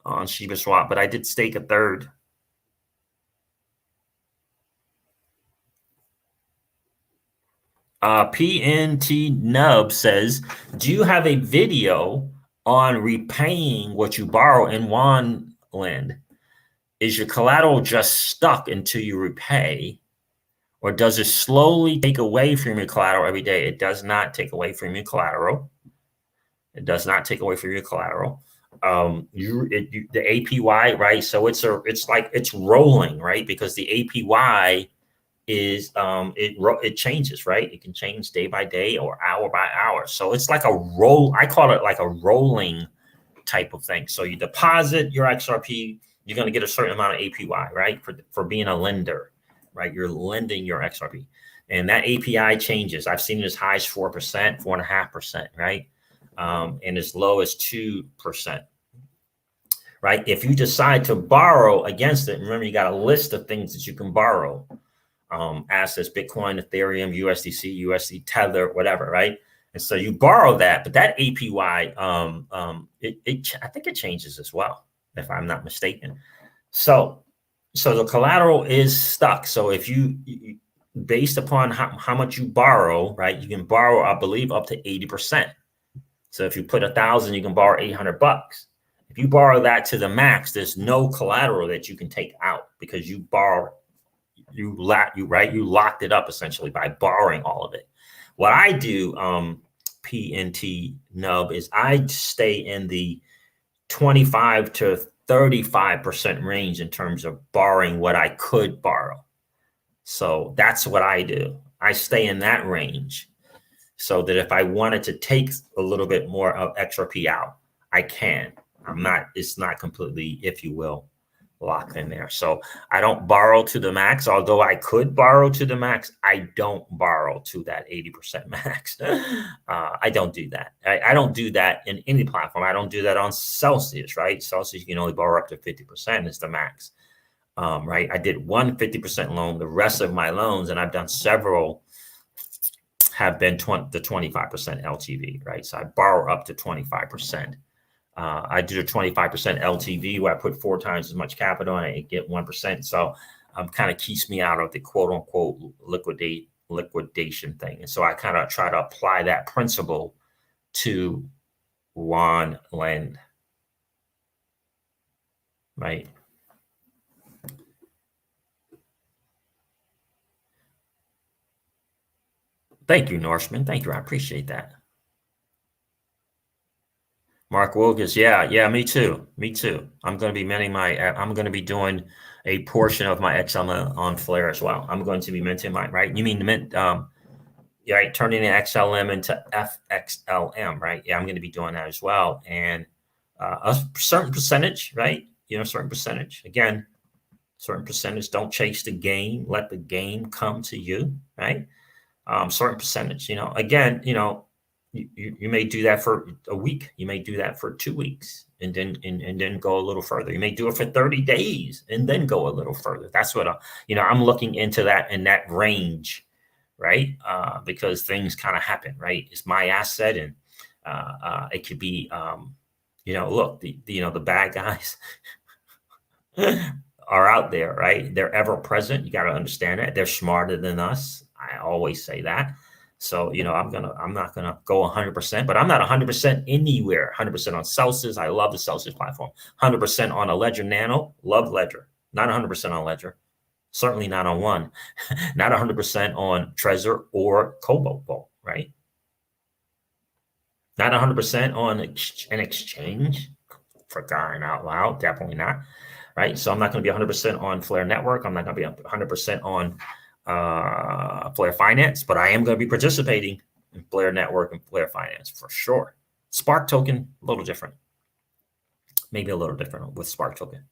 on Shiba Swap, but I did stake a third. PNT Nub says, do you have a video on repaying what you borrow in Wanland? Is your collateral just stuck until you repay, or does it slowly take away from your collateral every day? It does not take away from your collateral. It does not take away from your collateral. The APY, right? So it's like it's rolling, right? Because the APY is it changes, right? It can change day by day or hour by hour. So it's like a roll. I call it like a rolling type of thing. So you deposit your XRP, you're going to get a certain amount of APY, right? For being a lender, right? You're lending your XRP, and that API changes. I've seen it as high as 4%, 4.5%, right? And as low as 2%. Right? If you decide to borrow against it, remember you got a list of things that you can borrow. Assets, Bitcoin, Ethereum, USDC, USD, Tether, whatever, right? And so you borrow that, but that APY, I think it changes as well, if I'm not mistaken. So the collateral is stuck. So if you based upon how much you borrow, right, you can borrow, I believe, up to 80%. So if you put 1,000, you can borrow $800. If you borrow that to the max, there's no collateral that you can take out because you borrow. You locked it up essentially by borrowing all of it. What I do, PNT Nub, is I stay in the 25 to 35% range in terms of borrowing what I could borrow. So that's what I do. I stay in that range so that if I wanted to take a little bit more of XRP out, I can. It's not completely, if you will, locked in there. So I don't borrow to the max, although I could borrow to the max. I don't borrow to that 80% max. I don't do that. I don't do that in any platform. I don't do that on Celsius, right? Celsius, you can only borrow up to 50% is the max, right? I did one 50% loan. The rest of my loans, and I've done several, have been the 25% LTV, right? So I borrow up to 25%. I did a 25% LTV where I put 4 times as much capital and I get 1%. So kind of keeps me out of the quote unquote liquidation thing. And so I kind of try to apply that principle to Wanland, right? Thank you, Norseman. Thank you. I appreciate that. Mark Wilkins, yeah, me too. I'm going to be doing a portion of my XLM on Flare as well. I'm going to be minting mine, right? You mean mint, right? Turning the XLM into FXLM, right? Yeah, I'm going to be doing that as well. And a certain percentage, right? Certain percentage. Again, certain percentage. Don't chase the game. Let the game come to you, right? Certain percentage. Again, you may do that for a week. You may do that for 2 weeks and then go a little further. You may do it for 30 days and then go a little further. That's what I'm looking into that in that range, right? Because things kind of happen, right? It's my asset, and it could be, look, the bad guys are out there, right? They're ever present. You got to understand that. They're smarter than us. I always say that. So, I'm not gonna go 100%, but I'm not 100% anywhere. 100% on Celsius. I love the Celsius platform. 100% on a Ledger Nano. Love Ledger. Not 100% on Ledger. Certainly not on one. Not 100% on Trezor or Cobalt Vault, right? Not 100% on an exchange. for crying out loud. Definitely not. Right. So I'm not going to be 100% on Flare Network. I'm not going to be 100% on Flare Finance, but I am going to be participating in Flare Network and Flare Finance for sure. Spark token, a little different. Maybe a little different with Spark token.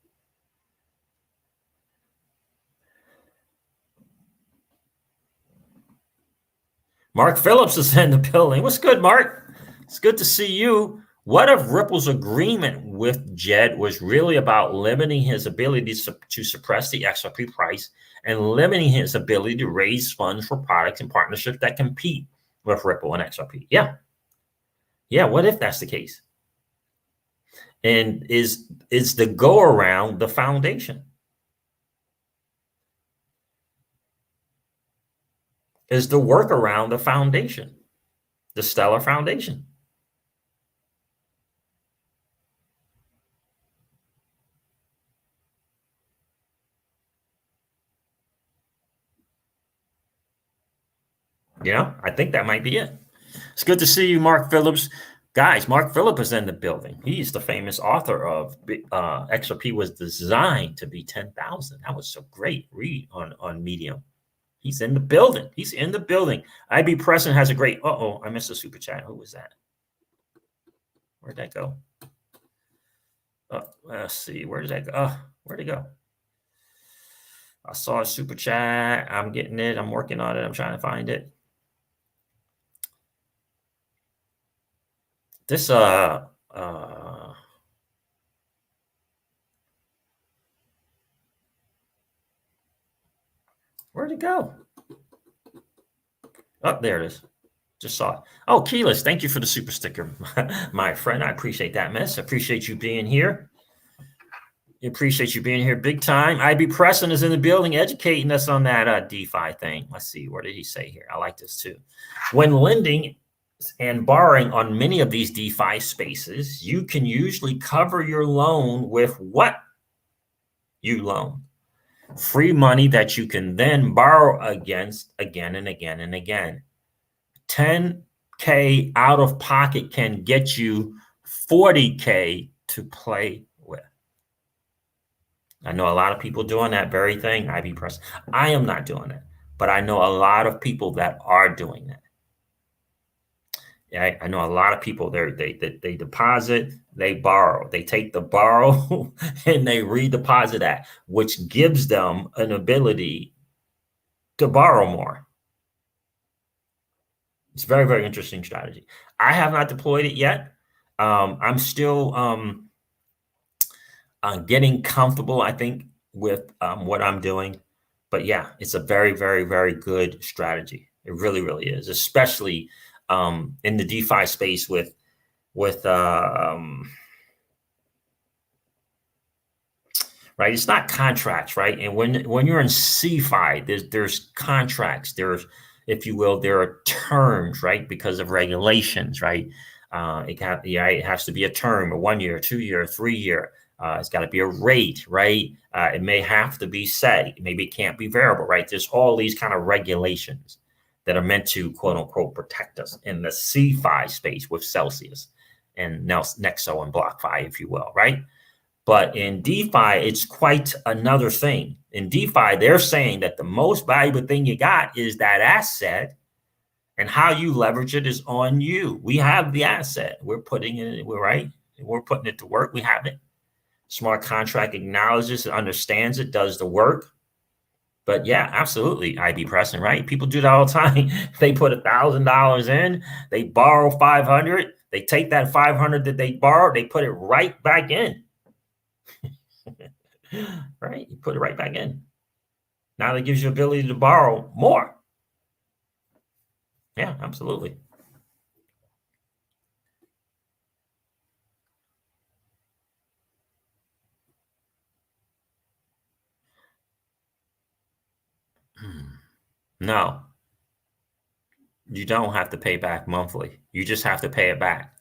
Mark Phillips is in the building. What's good, Mark? It's good to see you. What if Ripple's agreement with Jed was really about limiting his ability to suppress the XRP price and limiting his ability to raise funds for products and partnerships that compete with Ripple and XRP? Yeah. Yeah, what if that's the case? And is the go around the foundation? Is the workaround the foundation, the Stellar Foundation? Yeah, I think that might be it. It's good to see you, Mark Phillips. Guys, Mark Phillips is in the building. He's the famous author of XRP was designed to be 10,000. That was a great read on Medium. He's in the building. He's in the building. IB Preston has a great, I missed a super chat. Who was that? Where'd that go? Let's see. Where did that go? Where'd it go? I saw a super chat. I'm getting it. I'm working on it. I'm trying to find it. This, where'd it go? Oh, there it is. Just saw it. Oh, Keyless, thank you for the super sticker, my friend. I appreciate that, miss. I appreciate you being here. Appreciate you being here big time. IB Preston is in the building educating us on that DeFi thing. Let's see. What did he say here? I like this too. When lending and borrowing on many of these DeFi spaces, you can usually cover your loan with what you loan. Free money that you can then borrow against again and again and again. 10K out of pocket can get you 40K to play with. I know a lot of people doing that very thing, IB Press. I am not doing it, but I know a lot of people that are doing that. Yeah, I know a lot of people they deposit, they borrow, they take the borrow and they redeposit that, which gives them an ability to borrow more. It's a very, very interesting strategy. I have not deployed it yet. I'm still getting comfortable, I think, with what I'm doing. But yeah, it's a very, very, very good strategy. It really, really is, especially in the DeFi space with right. It's not contracts, right? And when you're in CeFi, there's contracts. There's, if you will, there are terms, right? Because of regulations, right? It has to be a term, a 1 year, 2 year, 3 year. It's got to be a rate, right? It may have to be set. Maybe it can't be variable, right? There's all these kind of regulations that are meant to, quote unquote, protect us in the CeFi space with Celsius and now Nexo and BlockFi, if you will, right? But in DeFi, it's quite another thing. In DeFi, they're saying that the most valuable thing you got is that asset, and how you leverage it is on you. We have the asset. We're putting it, we're putting it to work. We have it. Smart contract acknowledges it, understands it, does the work. But yeah, absolutely, IB Preston, right? People do that all the time. They put $1,000 in, they borrow 500, they take that 500 that they borrowed, they put it right back in. Right? You put it right back in. Now that gives you ability to borrow more. Yeah, absolutely. No, you don't have to pay back monthly. You just have to pay it back.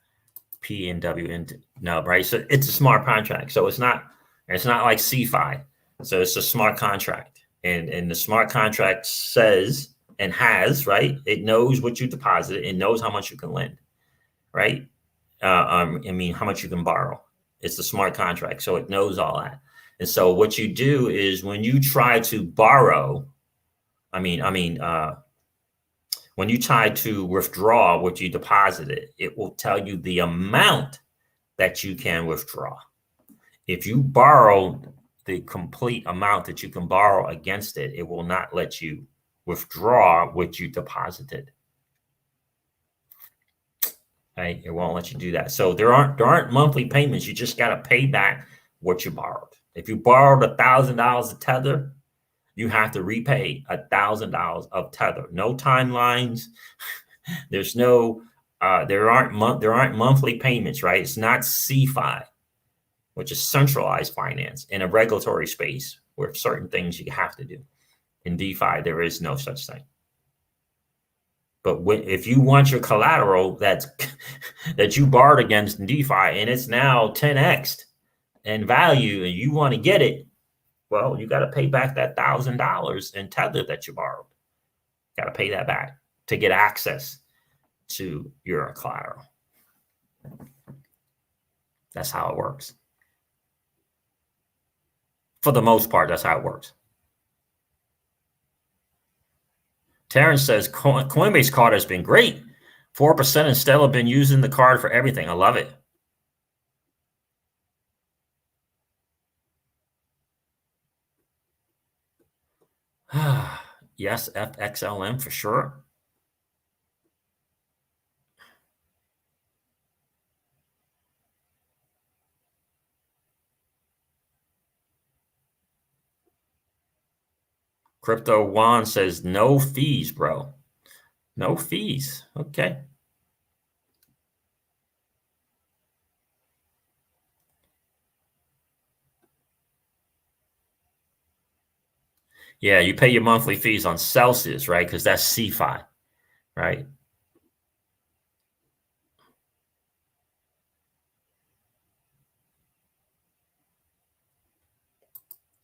P and W and no, right? So it's a smart contract. So it's not like CeFi. So it's a smart contract. And the smart contract says and has, right? It knows what you deposited. It knows how much you can lend, right? I mean, how much you can borrow. It's a smart contract, so it knows all that. And so what you do is when you try to borrow, when you try to withdraw what you deposited, it will tell you the amount that you can withdraw. If you borrow the complete amount that you can borrow against it, it will not let you withdraw what you deposited. Right? It won't let you do that. So there aren't monthly payments. You just got to pay back what you borrowed. If you borrowed $1,000 of Tether, you have to repay $1,000 of Tether. No timelines. There's no there aren't monthly payments, right? It's not CFI, which is centralized finance in a regulatory space where certain things you have to do. In DeFi, there is no such thing. But if you want your collateral that you borrowed against in DeFi and it's now 10x in value and you want to get it, well, you got to pay back that $1,000 in Tether that you borrowed. Got to pay that back to get access to your collateral. That's how it works. For the most part, that's how it works. Terrence says Coinbase card has been great. 4% and still have been using the card for everything. I love it. Yes, FXLM for sure. Crypto Juan says no fees, bro. No fees. Okay. Yeah, you pay your monthly fees on Celsius, right? Because that's CFI, right?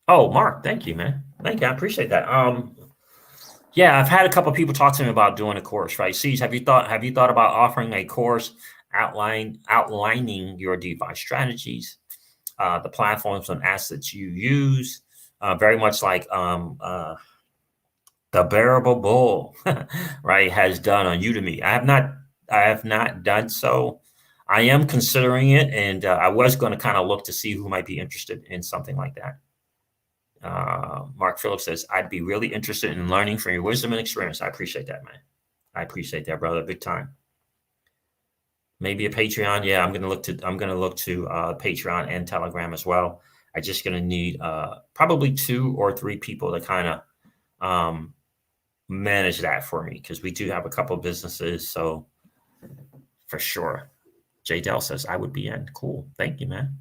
Oh, Mark, thank you, man. Thank you. I appreciate that. Yeah, I've had a couple of people talk to me about doing a course, right? Cease, have you thought about offering a course outlining your DeFi strategies, the platforms and assets you use, very much like the Bearable Bull, right, has done on Udemy. I have not done so. I am considering it, and I was going to kind of look to see who might be interested in something like that. Mark Phillips says, I'd be really interested in learning from your wisdom and experience. I appreciate that, man. I appreciate that, brother. Big time. Maybe a Patreon. Yeah, I'm gonna look to Patreon and Telegram as well. I'm just gonna need probably 2 or 3 people to kind of manage that for me, because we do have a couple of businesses. So for sure. J Dell says I would be in. Cool. Thank you, man.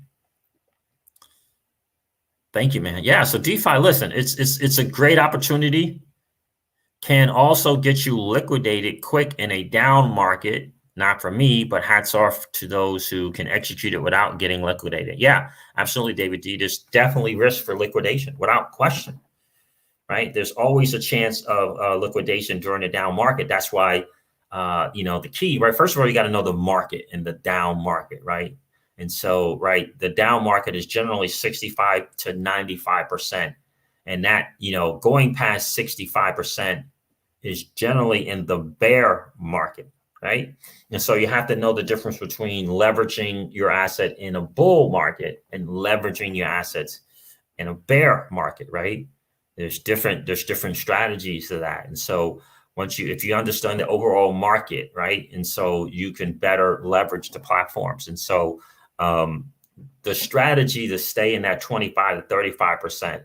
Thank you, man. Yeah. So DeFi, listen, it's a great opportunity. Can also get you liquidated quick in a down market. Not for me, but hats off to those who can execute it without getting liquidated. Yeah, absolutely, David D. There's definitely risk for liquidation without question, right? There's always a chance of liquidation during a down market. That's why, the key, right? First of all, you got to know the market and the down market, right? And so, right, the down market is generally 65 to 95%. And that, going past 65% is generally in the bear market, right? And so you have to know the difference between leveraging your asset in a bull market and leveraging your assets in a bear market, right? There's different strategies to that. And so if you understand the overall market, right? And so you can better leverage the platforms. And so the strategy to stay in that 25 to 35%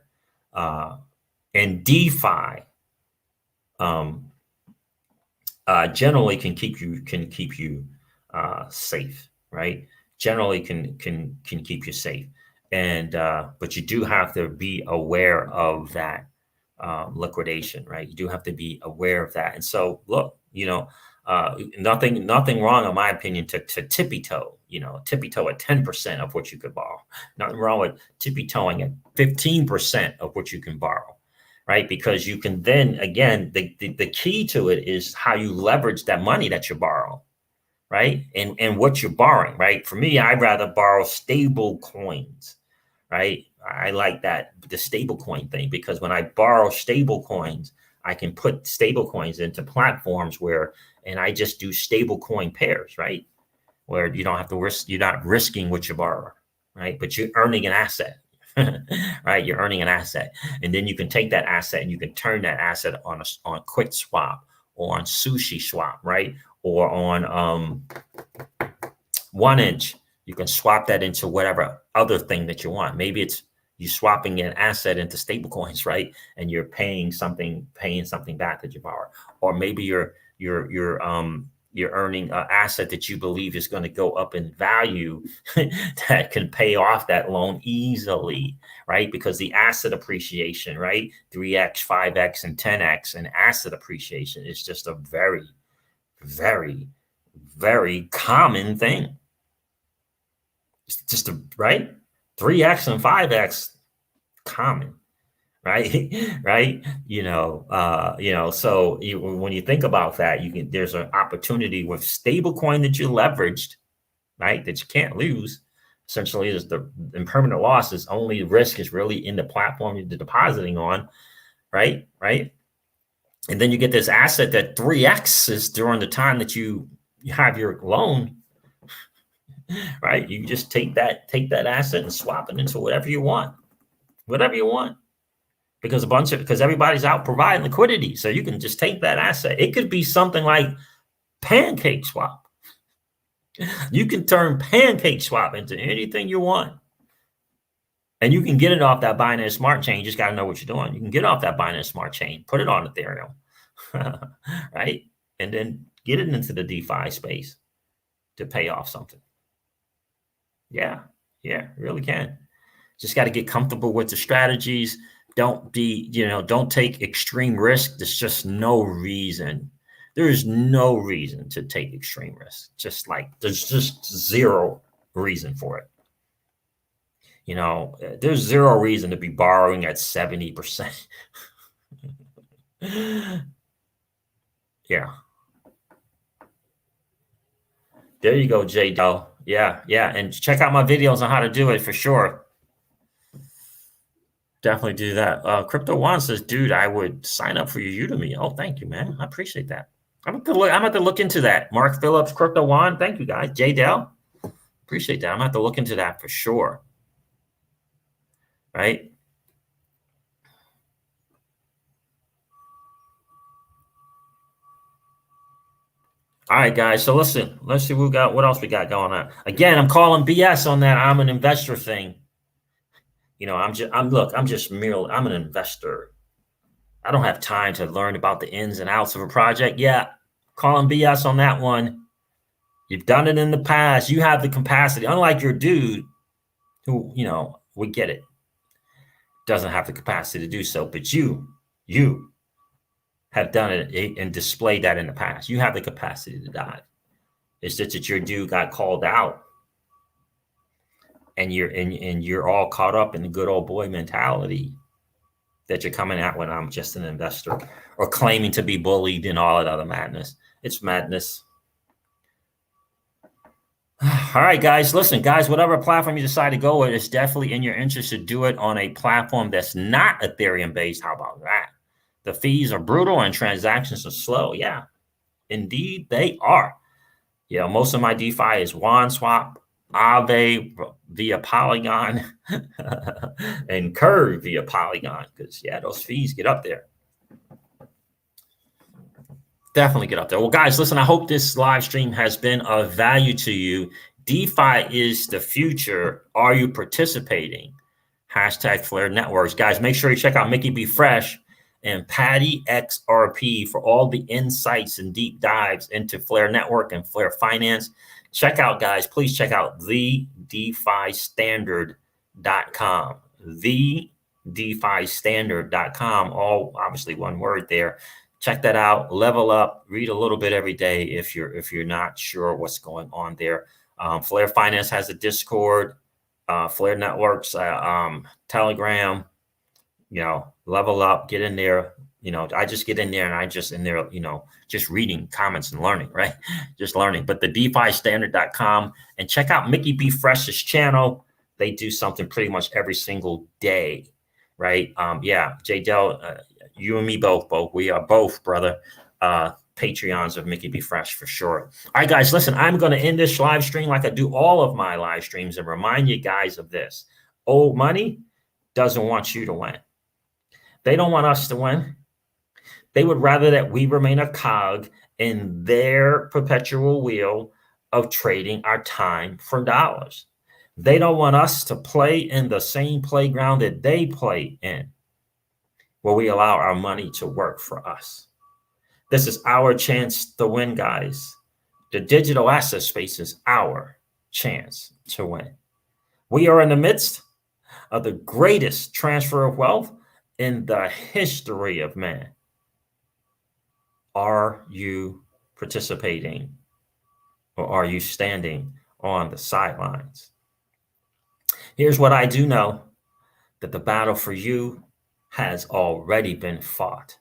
in DeFi generally can keep you safe, right? Generally can keep you safe, and but you do have to be aware of that liquidation, right? You do have to be aware of that. And so, look, nothing wrong, in my opinion, to tippy toe at 10% of what you could borrow. Nothing wrong with tippy toeing at 15% of what you can borrow, right? Because you can then, again, the key to it is how you leverage that money that you borrow, right? And what you're borrowing, right? For me, I'd rather borrow stable coins, right? I like that, the stable coin thing, because when I borrow stable coins, I can put stable coins into platforms and I just do stable coin pairs, right? Where you don't have to risk, you're not risking what you borrow, right? But you're earning an asset, right? You're earning an asset. And then you can take that asset and you can turn that asset on Quick Swap or on Sushi Swap, right? Or on 1inch. You can swap that into whatever other thing that you want. Maybe it's you swapping an asset into stable coins, right? And you're paying something back that you borrow. Or maybe you're earning an asset that you believe is going to go up in value that can pay off that loan easily, right? Because the asset appreciation, right? 3x, 5x, and 10x, and asset appreciation is just a very, very, very common thing. It's just right? 3x and 5x common, right? Right? So when you think about that, there's an opportunity with stable coin that you leveraged, right? That you can't lose. Essentially, is the impermanent loss is only risk is really in the platform you're depositing on, right? Right. And then you get this asset that 3x is during the time that you have your loan, right? You just take that asset and swap it into whatever you want, because everybody's out providing liquidity. So you can just take that asset. It could be something like Pancake Swap. You can turn Pancake Swap into anything you want. And you can get it off that Binance Smart Chain. You just got to know what you're doing. You can get off that Binance Smart Chain, put it on Ethereum, right? And then get it into the DeFi space to pay off something. Yeah, really can. Just got to get comfortable with the strategies. Don't take extreme risk. There's just no reason. There is no reason to take extreme risk. There's just zero reason for it. There's zero reason to be borrowing at 70%. Yeah. There you go, J Dell. Yeah. And check out my videos on how to do it for sure. Definitely do that. Crypto One says, dude, I would sign up for your Udemy. Oh, thank you, man. I appreciate that. I'm going to look into that. Mark Phillips, Crypto One. Thank you, guys. J Dell. Appreciate that. I'm going to have to look into that for sure. Right? All right, guys. So listen, let's see what else we got going on. Again, I'm calling BS on that I'm an investor thing. I'm an investor. I don't have time to learn about the ins and outs of a project. Yeah, calling BS on that one. You've done it in the past. You have the capacity, unlike your dude who, we get it, doesn't have the capacity to do so, but you have done it and displayed that in the past. You have the capacity to dive. It's just that your dude got called out, and you're all caught up in the good old boy mentality that you're coming out when I'm just an investor or claiming to be bullied and all that other madness. It's madness. All right, guys. Listen, guys, whatever platform you decide to go with, it's definitely in your interest to do it on a platform that's not Ethereum based. How about that? The fees are brutal and transactions are slow. Yeah, indeed they are. Most of my DeFi is WanSwap, Aave via Polygon, and Curve via Polygon, because those fees get up there. Definitely get up there. Well, guys, listen, I hope this live stream has been of value to you. DeFi is the future. Are you participating? #Flare Networks. Guys, make sure you check out Mickey B. Fresh and Patty XRP for all the insights and deep dives into Flare Network and Flare Finance. Check out, guys, please check out thedefistandard.com. thedefistandard.com, all obviously one word there. Check that out, level up, read a little bit every day if you're not sure what's going on there. Flare Finance has a Discord, Flare Networks, Telegram, level up, get in there. I just get in there and I just in there, just reading comments and learning, right? Just learning. But the DeFiStandard.com, and check out Mickey B. Fresh's channel. They do something pretty much every single day, right? Yeah, J. Dell, you and me both. We are both, brother, Patreons of Mickey B. Fresh for sure. All right, guys, listen, I'm going to end this live stream like I do all of my live streams and remind you guys of this. Old money doesn't want you to win. They don't want us to win. They would rather that we remain a cog in their perpetual wheel of trading our time for dollars. They don't want us to play in the same playground that they play in, where we allow our money to work for us. This is our chance to win, guys. The digital asset space is our chance to win. We are in the midst of the greatest transfer of wealth in the history of man. Are you participating, or are you standing on the sidelines? Here's what I do know, that the battle for you has already been fought,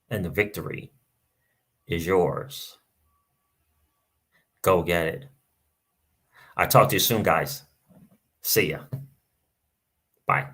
and the victory is yours. Go get it. I'll talk to you soon, guys. See ya. Bye.